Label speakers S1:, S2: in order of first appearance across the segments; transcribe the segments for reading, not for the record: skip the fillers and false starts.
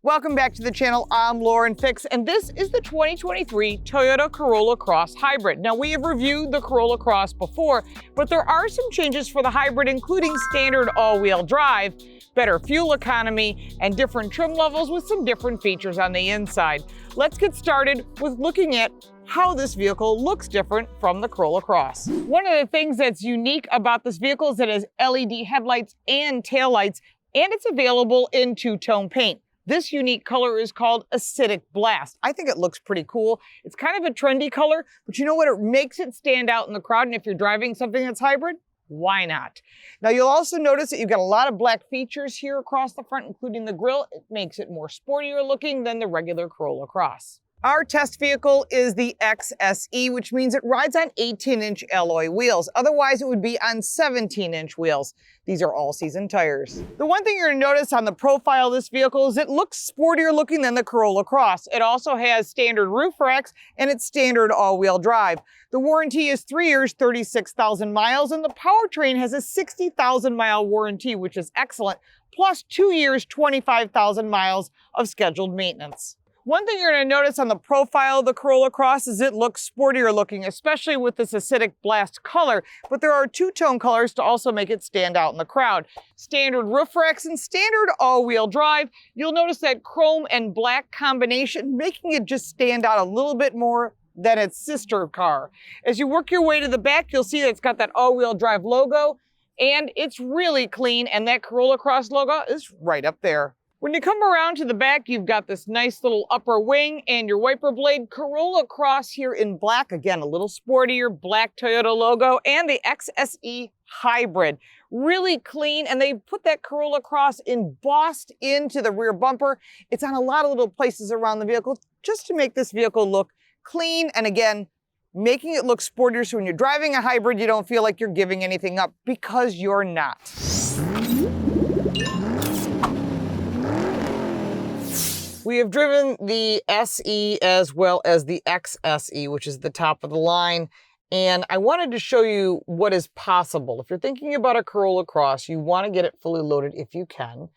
S1: Welcome back to the channel. I'm Lauren Fix, and this is the 2023 Toyota Corolla Cross Hybrid. Now, we have reviewed the Corolla Cross before, but there are some changes for the hybrid, including standard all-wheel drive, better fuel economy, and different trim levels with some different features on the inside. Let's get started with looking at how this vehicle looks different from the Corolla Cross. One of the things that's unique about this vehicle is that it has LED headlights and taillights, and it's available in two-tone paint. This unique color is called Acidic Blast. I think it looks pretty cool. It's kind of a trendy color, but you know what? It makes it stand out in the crowd, and if you're driving something that's hybrid, why not? Now, you'll also notice that you've got a lot of black features here across the front, including the grille. It makes it more sportier looking than the regular Corolla Cross. Our test vehicle is the XSE, which means it rides on 18-inch alloy wheels. Otherwise, it would be on 17-inch wheels. These are all-season tires. The one thing you're going to notice on the profile of this vehicle is it looks sportier looking than the Corolla Cross. It also has standard roof racks, and it's standard all-wheel drive. The warranty is 3 years, 36,000 miles, and the powertrain has a 60,000-mile warranty, which is excellent, plus 2 years, 25,000 miles of scheduled maintenance. One thing you're going to notice on the profile of the Corolla Cross is it looks sportier looking, especially with this Acidic Blast color, but there are two-tone colors to also make it stand out in the crowd. Standard roof racks and standard all-wheel drive. You'll notice that chrome and black combination, making it just stand out a little bit more than its sister car. As you work your way to the back, you'll see that it's got that all-wheel drive logo, and it's really clean, and that Corolla Cross logo is right up there. When you come around to the back, you've got this nice little upper wing and your wiper blade. Corolla Cross here in black. Again, a little sportier black Toyota logo, and the XSE Hybrid. Really clean, and they put that Corolla Cross embossed into the rear bumper. It's on a lot of little places around the vehicle just to make this vehicle look clean, and again, making it look sportier so when you're driving a hybrid, you don't feel like you're giving anything up, because you're not. We have driven the SE as well as the XSE, which is the top of the line. And I wanted to show you what is possible. If you're thinking about a Corolla Cross, you want to get it fully loaded if you can.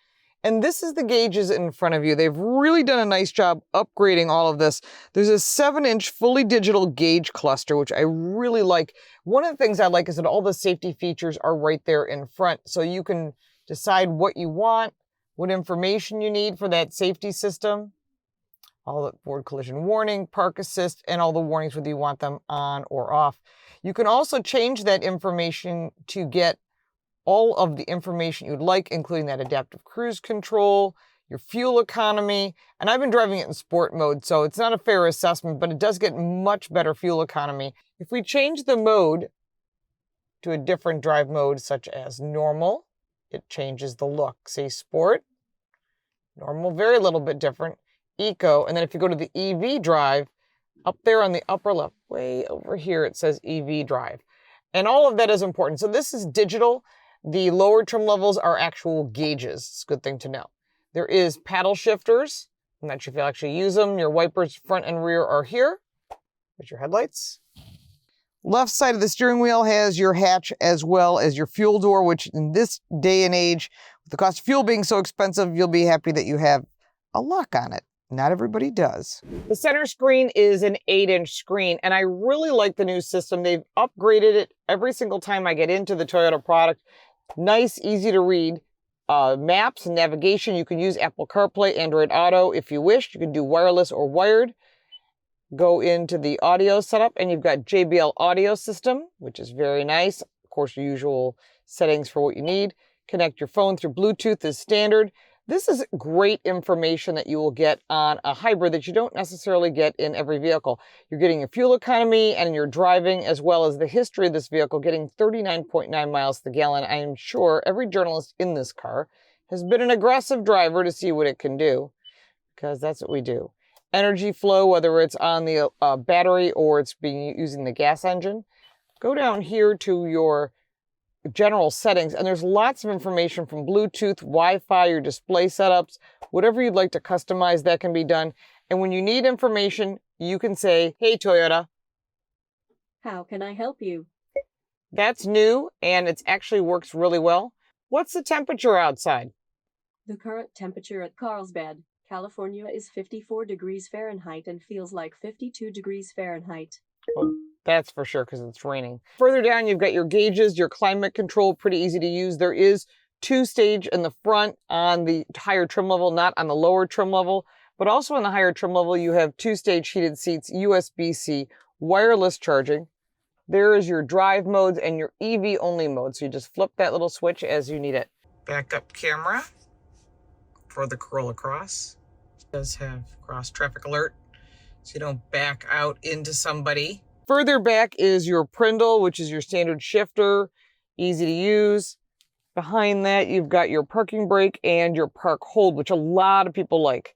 S1: And this is the gauges in front of you. They've really done a nice job upgrading all of this. There's a 7-inch fully digital gauge cluster, which I really like. One of the things I like is that all the safety features are right there in front. So you can decide what you want, what information you need for that safety system, all the forward collision warning, park assist, and all the warnings whether you want them on or off. You can also change that information to get all of the information you'd like, including that adaptive cruise control, your fuel economy, and I've been driving it in sport mode, so it's not a fair assessment, but it does get much better fuel economy. If we change the mode to a different drive mode, such as normal, it changes the look. Say sport, normal, very little bit different, eco, and then if you go to the EV drive, up there on the upper left, way over here, it says EV drive. And all of that is important. So this is digital. The lower trim levels are actual gauges. It's a good thing to know. There is paddle shifters. I'm not sure if you'll actually use them. Your wipers front and rear are here. There's your headlights. Left side of the steering wheel has your hatch as well as your fuel door, which in this day and age, with the cost of fuel being so expensive, you'll be happy that you have a lock on it. Not everybody does. The center screen is an 8-inch screen, and I really like the new system. They've upgraded it every single time I get into the Toyota product. Nice, easy to read. Maps and navigation. You can use Apple CarPlay, Android Auto if you wish. You can do wireless or wired. Go into the audio setup, and you've got JBL audio system, which is very nice. Of course, your usual settings for what you need. Connect your phone through Bluetooth is standard. This is great information that you will get on a hybrid that you don't necessarily get in every vehicle. You're getting your fuel economy and your driving, as well as the history of this vehicle, getting 39.9 miles to the gallon. I am sure every journalist in this car has been an aggressive driver to see what it can do, because that's what we do. Energy flow, whether it's on the battery or it's using the gas engine. Go down here to your general settings, and there's lots of information from Bluetooth, Wi-Fi, your display setups, whatever you'd like to customize, that can be done. And when you need information, you can say, "Hey Toyota,
S2: how can I help you?"
S1: That's new, and it actually works really well. What's the temperature outside?
S2: The current temperature at Carlsbad, California is 54 degrees Fahrenheit and feels like 52 degrees Fahrenheit.
S1: Well, that's for sure because it's raining. Further down, you've got your gauges, your climate control, pretty easy to use. There is 2-stage in the front on the higher trim level, not on the lower trim level, but also on the higher trim level, you have 2-stage heated seats, USB-C, wireless charging. There is your drive modes and your EV only mode. So you just flip that little switch as you need it. Backup camera for the Corolla Cross. It does have cross traffic alert, so you don't back out into somebody. Further back is your Prindle, which is your standard shifter, easy to use. Behind that, you've got your parking brake and your park hold, which a lot of people like,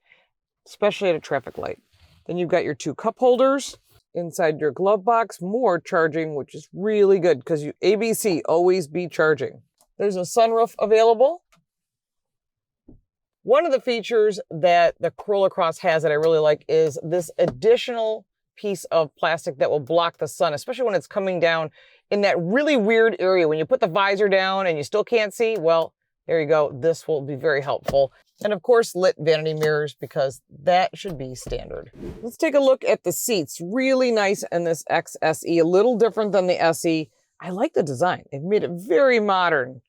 S1: especially at a traffic light. Then you've got your 2 cup holders. Inside your glove box, more charging, which is really good because you ABC, always be charging. There's a sunroof available. One of the features that the Corolla Cross has that I really like is this additional piece of plastic that will block the sun, especially when it's coming down in that really weird area. When you put the visor down and you still can't see, well, there you go. This will be very helpful. And of course, lit vanity mirrors because that should be standard. Let's take a look at the seats. Really nice in this XSE, a little different than the SE. I like the design. They've made it very modern,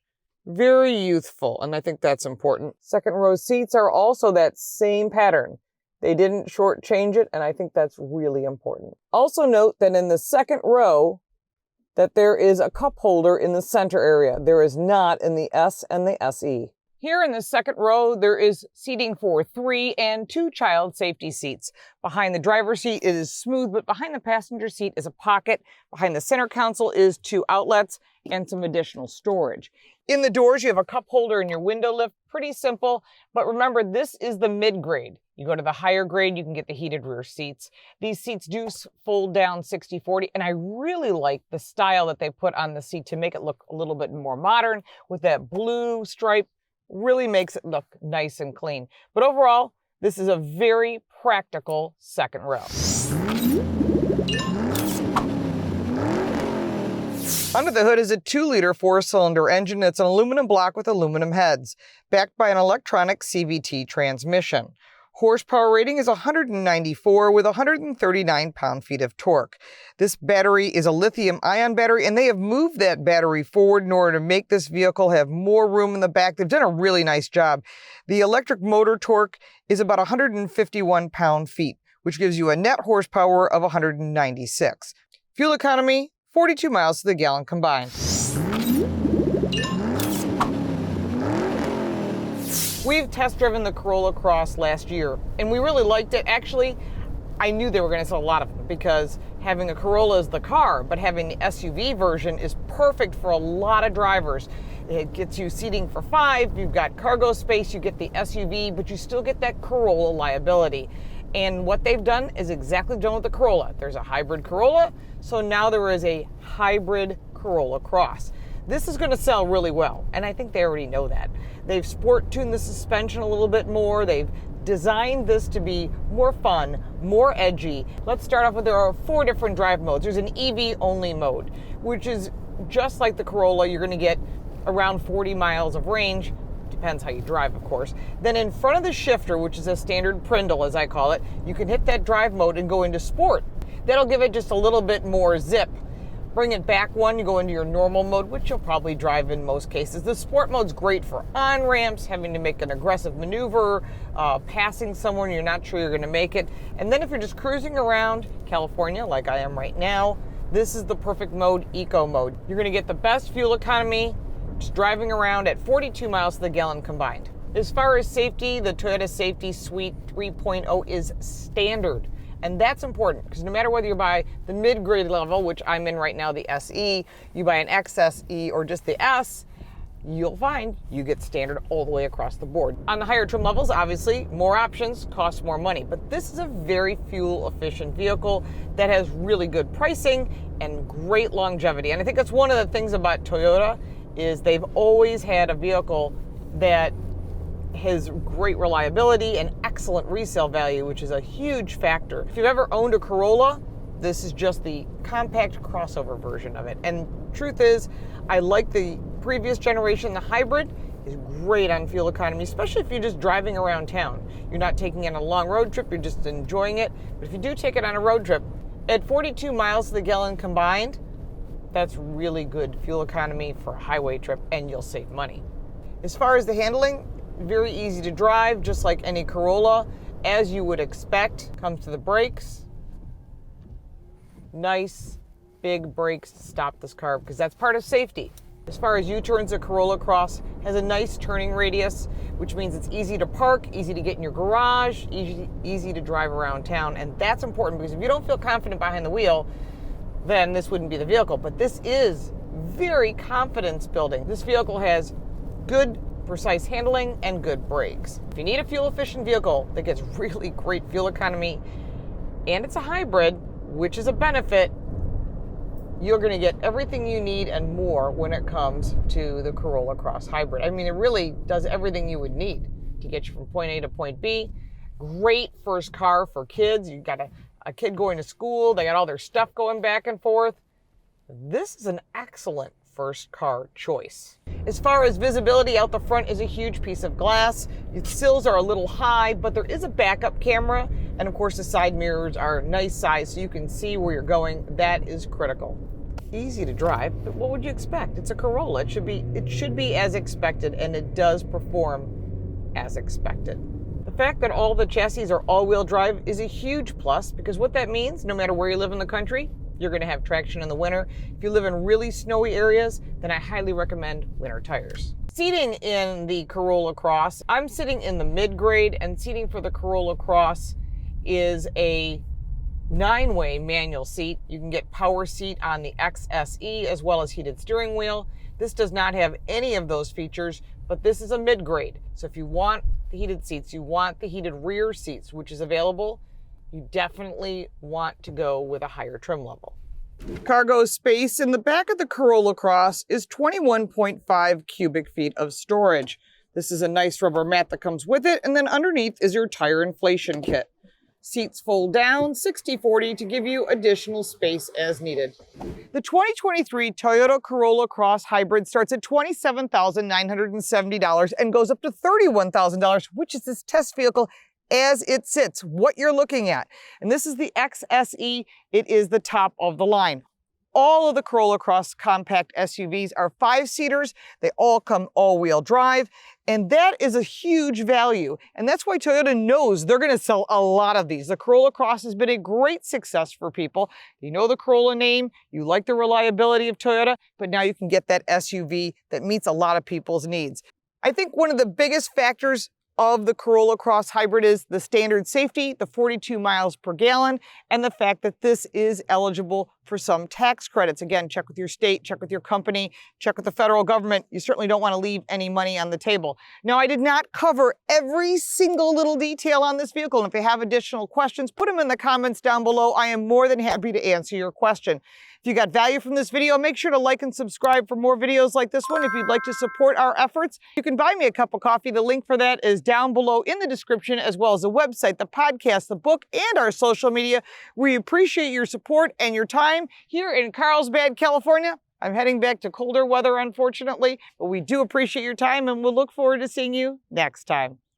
S1: very youthful, and I think that's important. Second row seats are also that same pattern. They didn't shortchange it, and I think that's really important. Also note that in the second row, that there is a cup holder in the center area. There is not in the S and the SE. Here in the second row, there is seating for 3 and 2 child safety seats. Behind the driver's seat, it is smooth, but behind the passenger seat is a pocket. Behind the center console is 2 outlets and some additional storage. In the doors, you have a cup holder and your window lift. Pretty simple, but remember, this is the mid-grade. You go to the higher grade, you can get the heated rear seats. These seats do fold down 60/40, and I really like the style that they put on the seat to make it look a little bit more modern with that blue stripe. Really makes it look nice and clean. But overall, this is a very practical second row. Under the hood is a 2-liter 4-cylinder engine. It's an aluminum block with aluminum heads, backed by an electronic CVT transmission. Horsepower rating is 194 with 139 pound-feet of torque. This battery is a lithium-ion battery, and they have moved that battery forward in order to make this vehicle have more room in the back. They've done a really nice job. The electric motor torque is about 151 pound-feet, which gives you a net horsepower of 196. Fuel economy, 42 miles to the gallon combined. We've test driven the Corolla Cross last year, and we really liked it. Actually, I knew they were going to sell a lot of them because having a Corolla is the car, but having the SUV version is perfect for a lot of drivers. It gets you seating for 5, you've got cargo space, you get the SUV, but you still get that Corolla liability. And what they've done is exactly done with the Corolla. There's a hybrid Corolla, so now there is a hybrid Corolla Cross. This is going to sell really well, and I think they already know that. They've sport-tuned the suspension a little bit more. They've designed this to be more fun, more edgy. Let's start off with, there are 4 different drive modes. There's an EV-only mode, which is just like the Corolla. You're going to get around 40 miles of range. Depends how you drive, of course. Then in front of the shifter, which is a standard Prindle, as I call it, you can hit that drive mode and go into sport. That'll give it just a little bit more zip. Bring it back one, you go into your normal mode, which you'll probably drive in most cases. The sport mode's great for on-ramps, having to make an aggressive maneuver, passing someone you're not sure you're going to make it. And then if you're just cruising around California, like I am right now, this is the perfect mode, eco mode. You're going to get the best fuel economy, just driving around at 42 miles to the gallon combined. As far as safety, the Toyota Safety Suite 3.0 is standard. And that's important because no matter whether you buy the mid-grade level, which I'm in right now, the SE, you buy an XSE or just the S, you'll find you get standard all the way across the board. On the higher trim levels, obviously, more options cost more money, but this is a very fuel-efficient vehicle that has really good pricing and great longevity. And I think that's one of the things about Toyota is they've always had a vehicle that has great reliability and excellent resale value, which is a huge factor. If you've ever owned a Corolla, this is just the compact crossover version of it. And truth is, I like the previous generation, the hybrid. is great on fuel economy, especially if you're just driving around town. You're not taking it on a long road trip, you're just enjoying it. But if you do take it on a road trip, at 42 miles to the gallon combined, that's really good fuel economy for a highway trip, and you'll save money. As far as the handling, very easy to drive, just like any Corolla, as you would expect. Comes to the brakes. Nice big brakes to stop this car, because that's part of safety. As far as U-turns, the Corolla Cross has a nice turning radius, which means it's easy to park, easy to get in your garage, easy to drive around town. And that's important, because if you don't feel confident behind the wheel, then this wouldn't be the vehicle. But this is very confidence building. This vehicle has good, precise handling and good brakes. If you need a fuel efficient vehicle that gets really great fuel economy, and it's a hybrid, which is a benefit, you're going to get everything you need and more when it comes to the Corolla Cross Hybrid. I mean, it really does everything you would need to get you from point A to point B. Great first car for kids. You've got a kid going to school. They got all their stuff going back and forth. This is an excellent first car choice. As far as visibility, out the front is a huge piece of glass. The sills are a little high, but there is a backup camera. And of course, the side mirrors are nice size so you can see where you're going. That is critical. Easy to drive, but what would you expect? It's a Corolla. It should be as expected, and it does perform as expected. The fact that all the chassis are all-wheel drive is a huge plus, because what that means, no matter where you live in the country, you're going to have traction in the winter. If you live in really snowy areas, then I highly recommend winter tires. Seating in the Corolla Cross, I'm sitting in the mid-grade, and seating for the Corolla Cross is a 9-way manual seat. You can get power seat on the XSE as well as heated steering wheel. This does not have any of those features, but this is a mid-grade. So if you want the heated seats, you want the heated rear seats, which is available, you definitely want to go with a higher trim level. Cargo space in the back of the Corolla Cross is 21.5 cubic feet of storage. This is a nice rubber mat that comes with it, and then underneath is your tire inflation kit. Seats fold down 60/40 to give you additional space as needed. The 2023 Toyota Corolla Cross Hybrid starts at $27,970 and goes up to $31,000, which is this test vehicle as it sits, what you're looking at. And this is the XSE. It is the top of the line. All of the Corolla Cross compact SUVs are 5-seaters. They all come all-wheel drive, and that is a huge value. And that's why Toyota knows they're going to sell a lot of these. The Corolla Cross has been a great success for people. You know the Corolla name, you like the reliability of Toyota, but now you can get that SUV that meets a lot of people's needs. I think one of the biggest factors of the Corolla Cross Hybrid is the standard safety, the 42 miles per gallon, and the fact that this is eligible for some tax credits. Again, check with your state, check with your company, check with the federal government. You certainly don't want to leave any money on the table. Now, I did not cover every single little detail on this vehicle, and if you have additional questions, put them in the comments down below. I am more than happy to answer your question. If you got value from this video, make sure to like and subscribe for more videos like this one. If you'd like to support our efforts, you can buy me a cup of coffee. The link for that is down below in the description, as well as the website, the podcast, the book, and our social media. We appreciate your support and your time here in Carlsbad, California. I'm heading back to colder weather, unfortunately, but we do appreciate your time, and we'll look forward to seeing you next time.